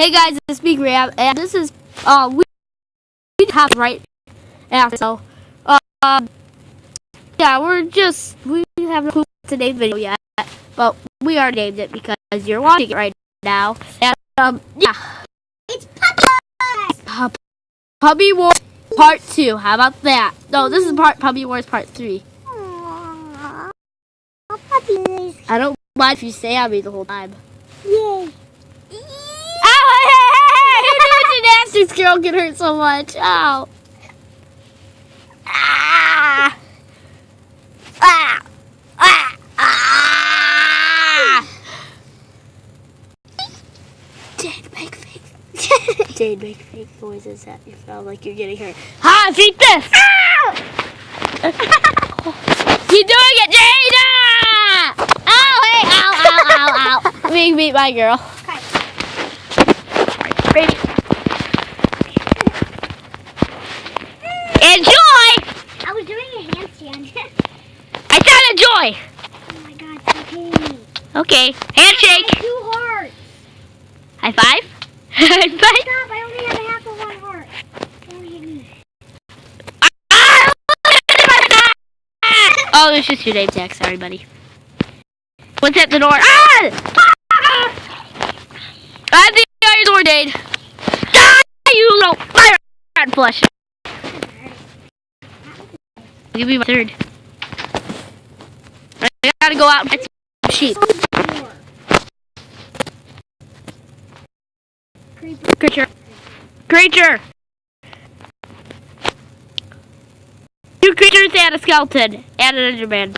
Hey guys, it's me Graham, and this is we have right after so yeah we haven't put today's video yet, but we already named it because you're watching it right now, and yeah, It's Puppy Puppy Wars Part 2. How about that? No, this is Puppy Wars Part 3. Aww, puppies. I don't mind if you stay on me the whole time. Yay. Gymnastics girl get hurt so much. Ow. Ah. Ah. Ah. Ah. Jade, make fake. Jade, make fake noises that you sound like you're getting hurt. Ha! Beat this! You're doing it, Jade! Ah! Ow! Hey! Ow! Ow! Ow! Ow! Being beat by girl. Okay. Baby. Enjoy! I was doing a handstand. I said enjoy! Oh my god, stop hitting me. Okay. Handshake! Two hearts. High five? High five? Stop, I only have half of one heart. Don't hit me. Oh, there's just your name tag. Sorry, buddy. What's at the door? Ah! I'm the iron door, Dade. Die, you little fire rat flush. Give me my third. I gotta go out and get some sheep. Creature. Creature. Two creatures and a skeleton. And an Enderman.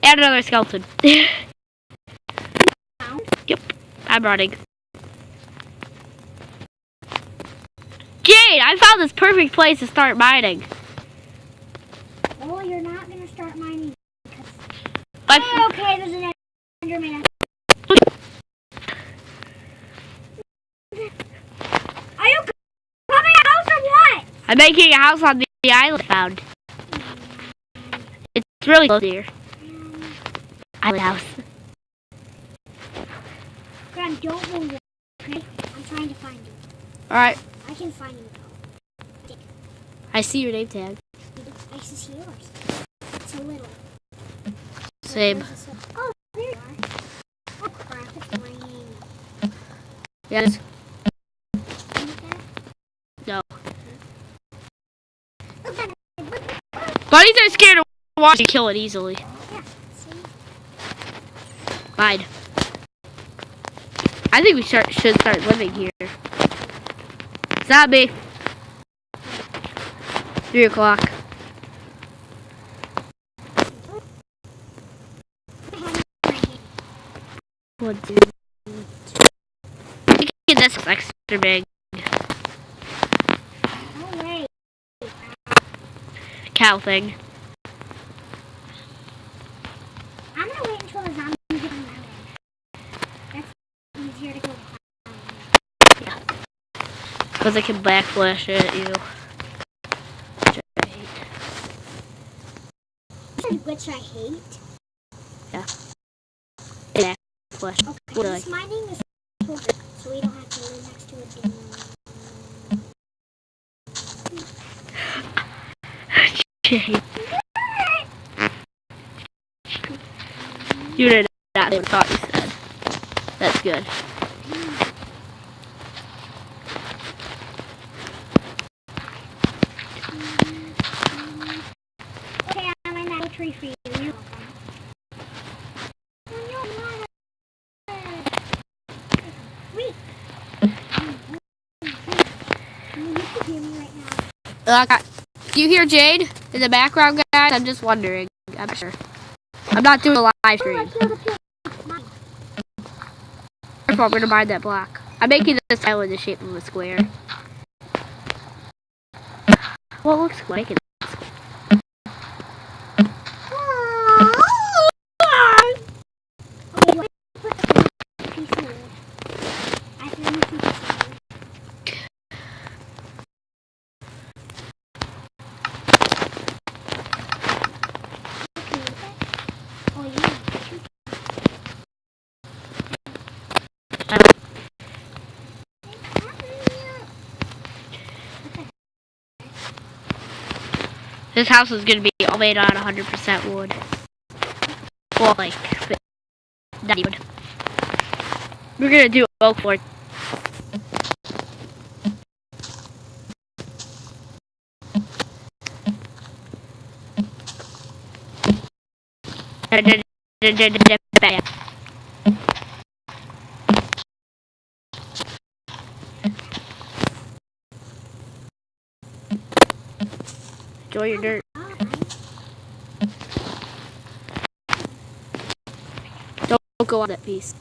And another skeleton. Yep. I'm running. Jade, I found this perfect place to start mining. Oh, you're not gonna start mining. But Oh, okay, there's an Enderman. Are you coming a house or what? I'm making a house on the island I found. It's really close here. Island house. Graham, don't move it, okay? I'm trying to find you. Alright. I can find you though. I see your name tag. I see yours. It's a little. Same. Oh, there you are. Oh crap, it's raining. Yes. No. Bunnies are scared of water. You kill it easily. Yeah, see? Fine. I think we should start living here. Zombie. 3 o'clock. One, two. This is extra big. No way. Cow thing. I'm gonna wait until the zombies get on that way. That's easier to go Yeah. Because I can backflash at you. Which I hate. Which I hate. Backflash. Okay, Really? this mining is shorter, so we don't have to live next to a dam. Jade. You did not even thought you said. That's good. Okay, I'm in that tree for you. You're Wait. You can hear me right now. Do you hear Jade in the background, guys? I'm just wondering. I'm sure. I'm not doing a live Oh, I stream. killed a pig. Mine. Therefore, I'm gonna mine that block. I'm making this island the shape of a square. Well, it looks like it. Okay, do I put the piece of wood? I have to remove some pieces of wood. Okay, oh yeah. This house is gonna be all made out of 100% wood. Well, like 90 wood. We're gonna do oak floor. Enjoy your dirt. Don't go on that piece.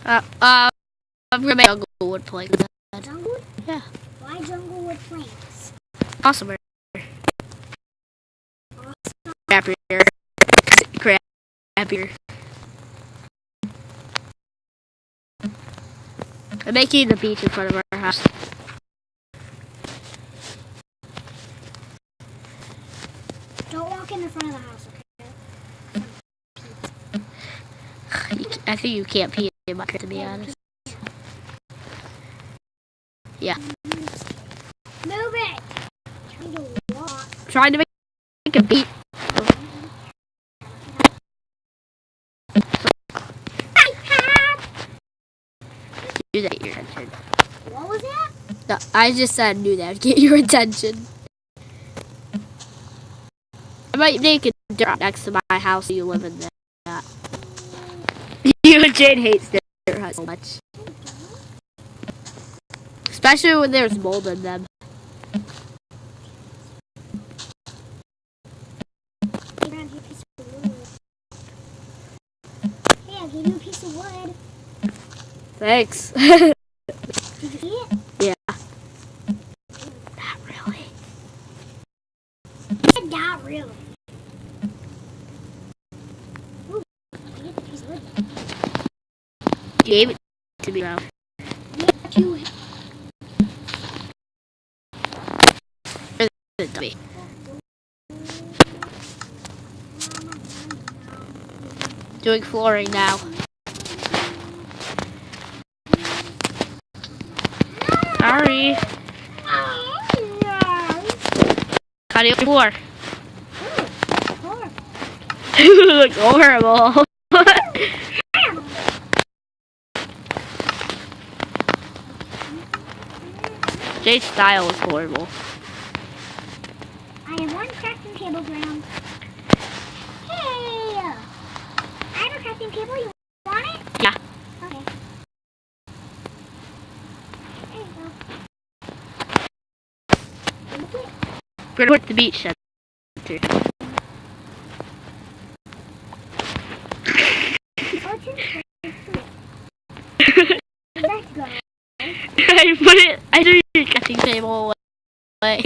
I'm gonna make jungle wood planks. Jungle? Yeah. Why jungle wood planks? Awesome. Crappier. Crappier. I'm making the beach in front of our house. Don't walk in the front of the house, okay? I think you can't pee in my crib, to be honest. Yeah. Move it! Trying to walk. Trying to make a beat. Do that, get your attention. What was that? No, I just said do that, get your attention. I might make a dirt next to my house so you live in that. You and Jane hates dirt huts so much. Especially when there's mold in them. Hey, I'll give you a piece of wood. Thanks. Did you see it? Yeah. Not really. I said not really. Ooh, I get the piece of wood. You gave it to me, though. Yeah, you. Dummy. Doing flooring now. Sorry. Cutting the floor. You look horrible. Jay's style is horrible. I have one crafting table, Graham. Hey! I have a crafting table. You want it? Yeah. Okay. There you go. We're gonna put the beach center. Let's go. I put it. I threw your cutting table away.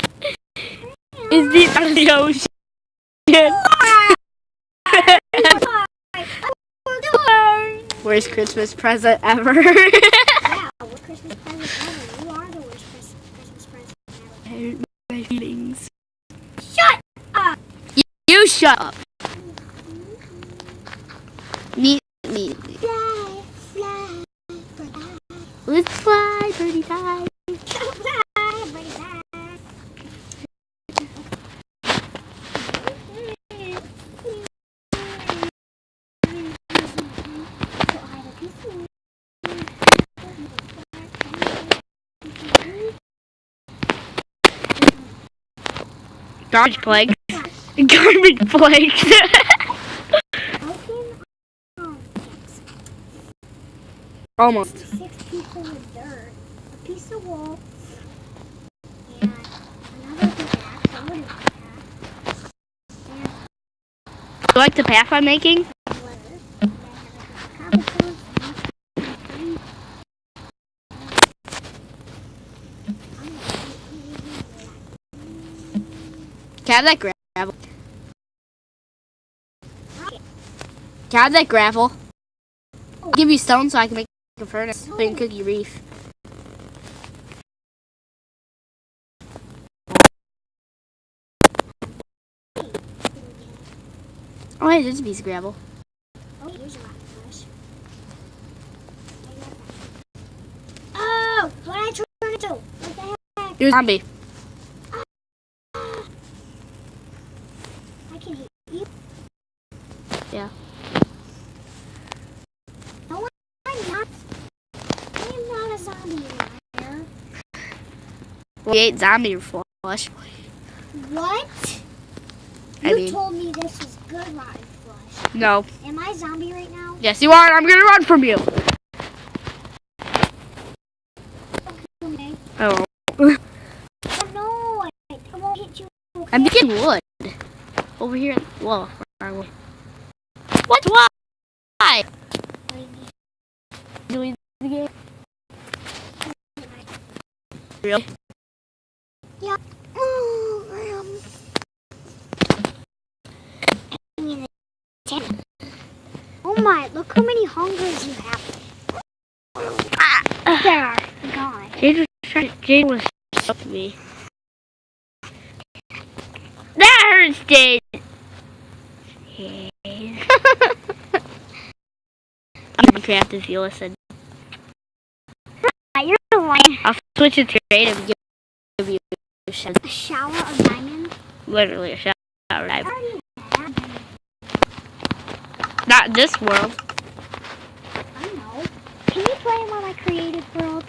It's deep out of the ocean. Worst Christmas present ever. Yeah, worst Christmas present ever. You are the worst Christmas present ever. I hurt my feelings. Shut up! You shut up. Me. Fly, fly, fly. Let's fly, birdie die. Fly, birdie, fly. Garbage plagues. Garbage plagues. Almost. 6 pieces of dirt, a piece of wool, and another pickaxe, a wooden pickaxe, and You like the path I'm making? leather, and then have a cobblestone, and Can I have that gravel? Can I have that gravel? I'll give you stone so I can make a furnace so you can cook your reef. Oh, hey, there's a piece of gravel. oh, here's a rock bush. You're a zombie. I can hit you. Yeah. No, I'm not. I am not a zombie liar. We ate zombie flesh. What? I You mean- told me this was good rotten flesh. No. Am I a zombie right now? Yes, you are, and I'm gonna run from you. Okay. Oh. Oh no, I won't hit you. Okay? I'm making wood. Over here. Whoa. Far away. What? Why? Doing the game. Really? Yeah. Oh my, look how many hungers you have. There, gone. Jade was stuck me. That hurts, Jade. Minecraft if you listen. You're the one. I'll switch it to creative and give you a shower. A shower of diamonds? Literally a shower. I already have them. Not in this world. I know. Can you play them on my creative world?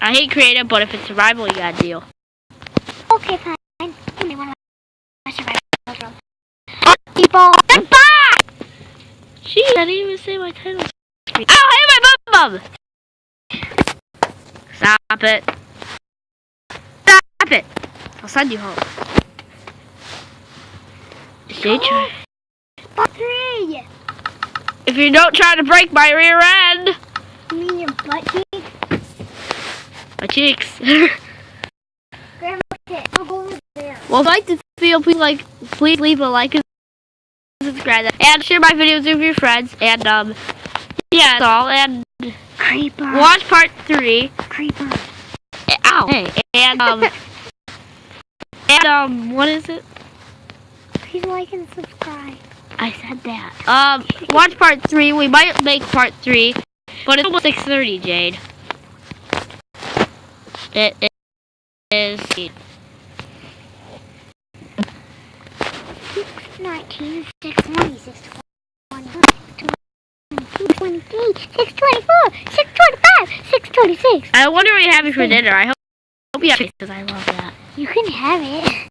I hate creative, but if it's survival, you gotta deal. Okay, fine. Give me one of my survival world. People. Gee, I didn't even say my title screen. Ow, I hit my bum! Stop it. Stop it! I'll send you home. Stay try. Part 3. If you don't try to break my rear end. You mean your butt cheek? My cheeks. Grandma, okay, I'll go over there. Well, if you like this video, please leave a like and subscribe. And share my videos with your friends. And, yeah, that's all. And Creeper. watch part 3. Creeper. Ow. Hey, and, what is it? Please like and subscribe. I said that. Watch part 3. We might make part 3, but it's almost 6:30, Jade. It is 6:19, 6:20, 6:23, 6:24, 6:25, 6:26. I wonder what you're having for dinner. I hope you have it because I love that. You can have it.